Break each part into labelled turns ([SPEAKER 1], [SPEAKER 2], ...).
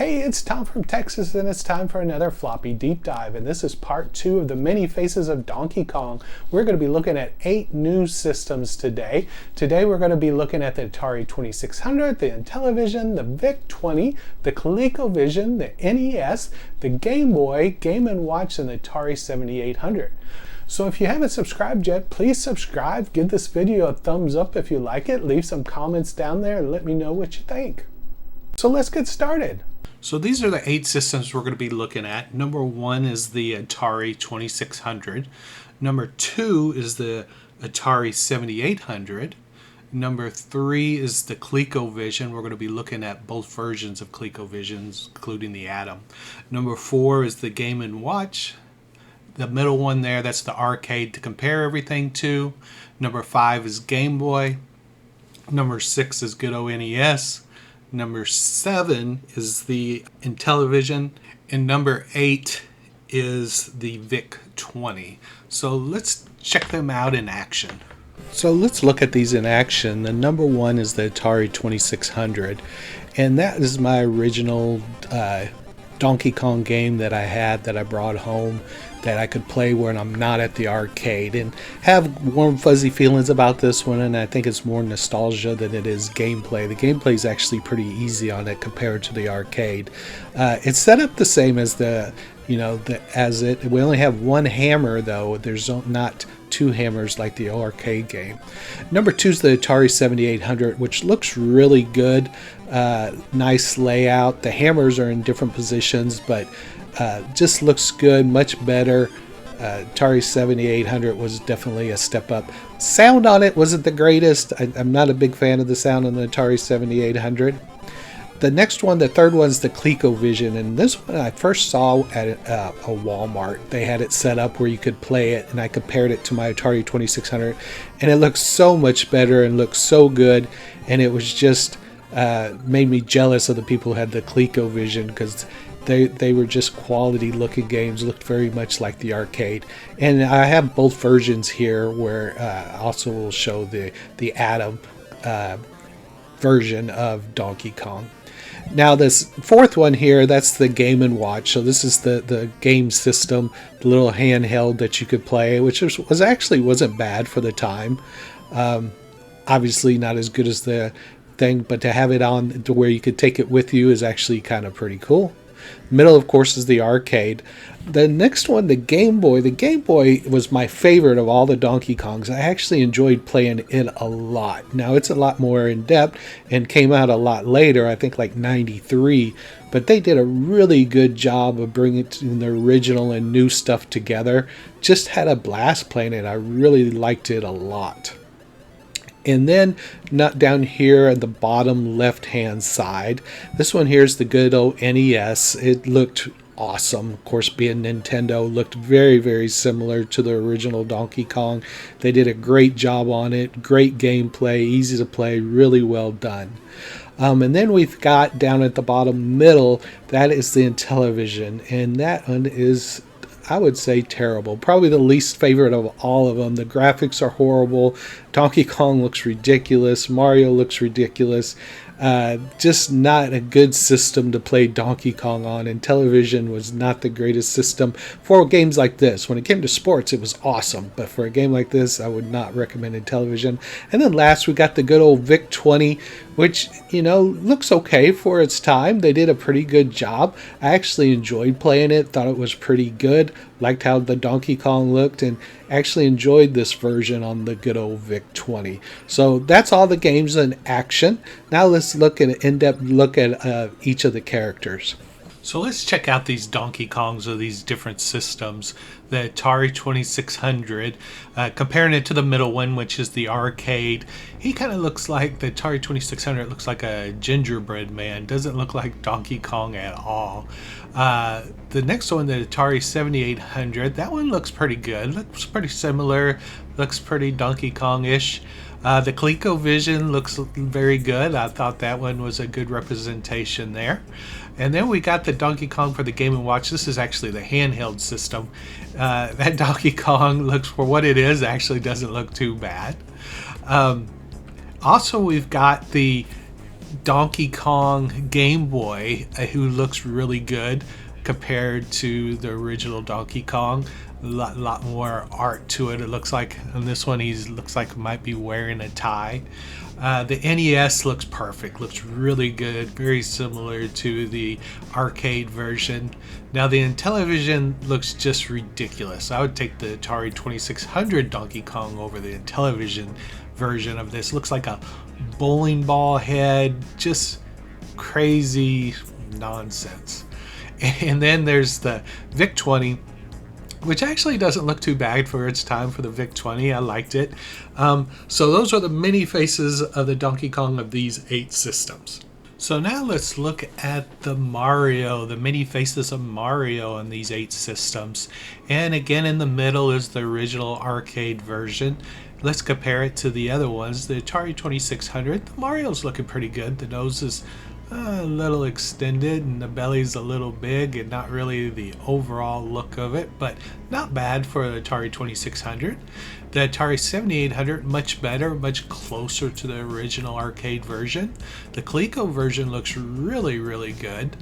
[SPEAKER 1] Hey, it's Tom from Texas, and it's time for another Floppy Deep Dive, and this is part 2 of the many faces of Donkey Kong. We're going to be looking at 8 new systems today. Today we're going to be looking at the Atari 2600, the Intellivision, the VIC-20, the ColecoVision, the NES, the Game Boy, Game & Watch, and the Atari 7800. So if you haven't subscribed yet, please subscribe, give this video a thumbs up if you like it, leave some comments down there and let me know what you think. So let's get started. So these are the 8 systems we're going to be looking at. Number 1 is the Atari 2600. Number 2 is the Atari 7800. Number 3 is the ColecoVision. We're going to be looking at both versions of ColecoVisions, including the Atom. Number 4 is the Game & Watch. The middle one there, that's the arcade to compare everything to. Number 5 is Game Boy. Number 6 is good old NES. Number 7 is the Intellivision, and number 8 is the VIC-20. So let's check them out in action. So let's look at these in action. The number 1 is the Atari 2600, and that is my original Donkey Kong game that I had, that I brought home, that I could play when I'm not at the arcade, and have warm fuzzy feelings about this one, and I think it's more nostalgia than it is gameplay. The gameplay is actually pretty easy on it compared to the arcade. It's set up the same as we only have one hammer though. There's not 2 hammers like the arcade game. Number 2 is the Atari 7800, which looks really good. Nice layout. The hammers are in different positions, but just looks good, much better. Atari 7800 was definitely a step up. Sound on it wasn't the greatest. I'm not a big fan of the sound on the Atari 7800. The next one, the third one, is the ColecoVision, and this one I first saw at a Walmart. They had it set up where you could play it, and I compared it to my Atari 2600, and it looks so much better and looks so good, and it was just made me jealous of the people who had the ColecoVision, because they were just quality looking games, looked very much like the arcade. And I have both versions here, where I also will show the Atom version of Donkey Kong. Now this fourth one here, that's the Game & Watch. So this is the game system, the little handheld that you could play, which wasn't bad for the time. Obviously not as good as the thing, but to have it on to where you could take it with you is actually kind of pretty cool. Middle, of course, is the arcade. The next one, the Game Boy. The Game Boy was my favorite of all the Donkey Kongs. I actually enjoyed playing it a lot. Now, it's a lot more in-depth and came out a lot later, I think like 93. But they did a really good job of bringing the original and new stuff together. Just had a blast playing it. I really liked it a lot. And then not down here at the bottom left hand side, this one here is the good old NES. It looked awesome. Of course, being Nintendo, looked very, very similar to the original Donkey Kong. They did a great job on it. Great gameplay, easy to play, really well done. And then we've got down at the bottom middle, that is the Intellivision, and that one is, I would say, terrible. Probably the least favorite of all of them. The graphics are horrible. Donkey Kong looks ridiculous. Mario looks ridiculous. Just not a good system to play Donkey Kong on. Intellivision was not the greatest system for games like this. When it came to sports, it was awesome. But for a game like this, I would not recommend Intellivision. And then last, we got the good old VIC-20, which, looks okay for its time. They did a pretty good job. I actually enjoyed playing it. Thought it was pretty good. Liked how the Donkey Kong looked, and actually enjoyed this version on the good old VIC-20. So that's all the games in action. Now let's look at an in-depth look at each of the characters. So let's check out these Donkey Kongs of these different systems. The Atari 2600, comparing it to the middle one, which is the arcade. He kind of looks like, the Atari 2600 looks like a gingerbread man. Doesn't look like Donkey Kong at all. The next one, the Atari 7800, that one looks pretty good. Looks pretty similar. Looks pretty Donkey Kong-ish. The ColecoVision looks very good. I thought that one was a good representation there. And then we got the Donkey Kong for the Game & Watch. This is actually the handheld system. That Donkey Kong looks, for what it is, actually doesn't look too bad. Also, we've got the Donkey Kong Game Boy, who looks really good compared to the original Donkey Kong. A lot more art to it. It looks like in this one looks like he might be wearing a tie. The NES looks perfect, looks really good, very similar to the arcade version. Now the Intellivision looks just ridiculous. I would take the Atari 2600 Donkey Kong over the Intellivision version of this. Looks like a bowling ball head, just crazy nonsense. And then there's the VIC-20, which actually doesn't look too bad for its time for the VIC-20. I liked it. So those are the mini faces of the Donkey Kong of these 8 systems. So now let's look at the Mario, the mini faces of Mario in these 8 systems. And again, in the middle is the original arcade version. Let's compare it to the other ones. The Atari 2600, the Mario's looking pretty good. The nose is a little extended and the belly's a little big, and not really the overall look of it, but not bad for the Atari 2600. The Atari 7800, much better, much closer to the original arcade version. The Coleco version looks really, really good.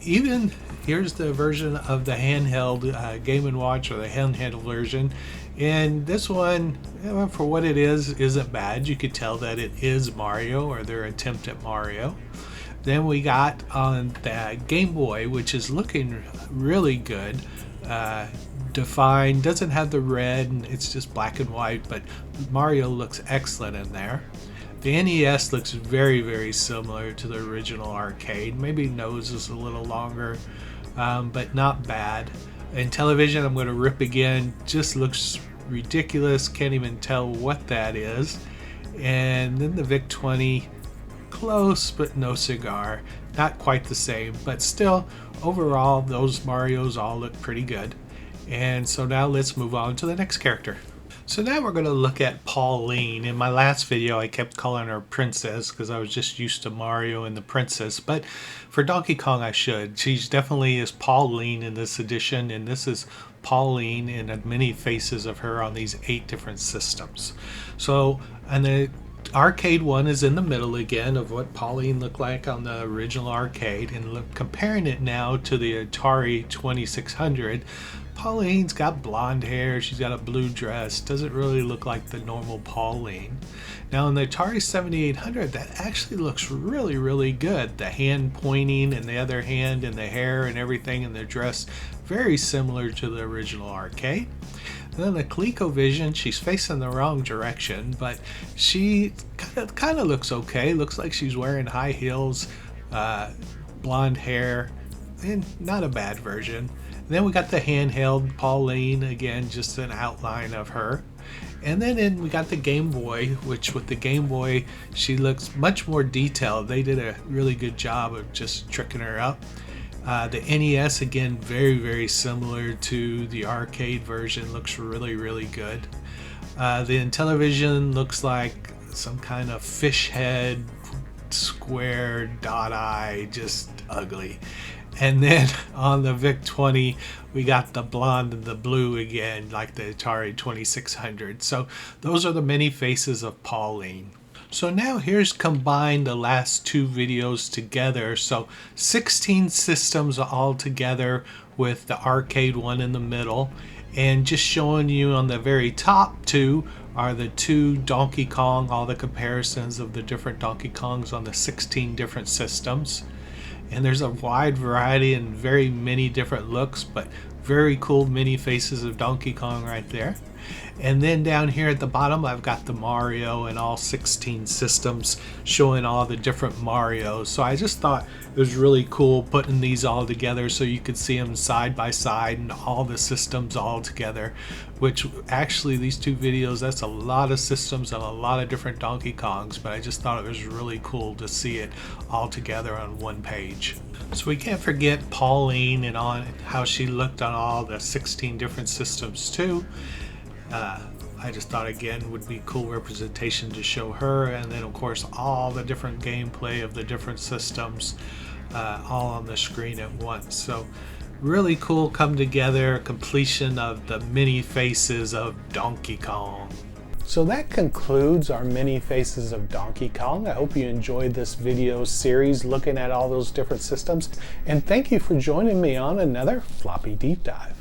[SPEAKER 1] Even here's the version of the handheld Game & Watch, or the handheld version. And this one, for what it is, isn't bad. You could tell that it is Mario, or their attempt at Mario. Then we got on the Game Boy, which is looking really good. Defined, doesn't have the red, and it's just black and white, but Mario looks excellent in there. The NES looks very, very similar to the original arcade. Maybe nose is a little longer, but not bad. Intellivision, I'm going to rip again, just looks ridiculous, can't even tell what that is. And then the VIC-20, close but no cigar, not quite the same, but still overall those Marios all look pretty good. And so now let's move on to the next character. So now we're going to look at Pauline. In my last video I kept calling her Princess because I was just used to Mario and the Princess, but for Donkey Kong I should. She's definitely is Pauline in this edition, and this is Pauline in many faces of her on these 8 different systems. So, and the arcade one is in the middle again of what Pauline looked like on the original arcade, and comparing it now to the Atari 2600, Pauline's got blonde hair, she's got a blue dress, doesn't really look like the normal Pauline. Now in the Atari 7800, that actually looks really, really good. The hand pointing and the other hand and the hair and everything in the dress, very similar to the original arcade. And then the ColecoVision, she's facing the wrong direction, but she kind of looks okay. Looks like she's wearing high heels, blonde hair, and not a bad version. And then we got the handheld Pauline, again, just an outline of her. And then we got the Game Boy, which with the Game Boy, she looks much more detailed. They did a really good job of just tricking her up. The NES, again, very, very similar to the arcade version, looks really, really good. The Intellivision looks like some kind of fish head, square, dot eye, just ugly. And then on the VIC-20, we got the blonde and the blue again, like the Atari 2600. So those are the many faces of Pauline. So now here's combined the last 2 videos together. So 16 systems all together with the arcade one in the middle. And just showing you on the very top 2 are the 2 Donkey Kong, all the comparisons of the different Donkey Kongs on the 16 different systems. And there's a wide variety and very many different looks, but very cool mini faces of Donkey Kong right there. And then down here at the bottom, I've got the Mario and all 16 systems showing all the different Marios. So I just thought it was really cool putting these all together so you could see them side by side and all the systems all together, which actually these 2 videos, that's a lot of systems and a lot of different Donkey Kongs, but I just thought it was really cool to see it all together on one page. So we can't forget Pauline and on how she looked on all the 16 different systems too. I just thought again would be cool representation to show her, and then of course all the different gameplay of the different systems all on the screen at once. So really cool come together completion of the mini faces of Donkey Kong. So that concludes our many faces of Donkey Kong. I hope you enjoyed this video series looking at all those different systems, and thank you for joining me on another Floppy Deep Dive.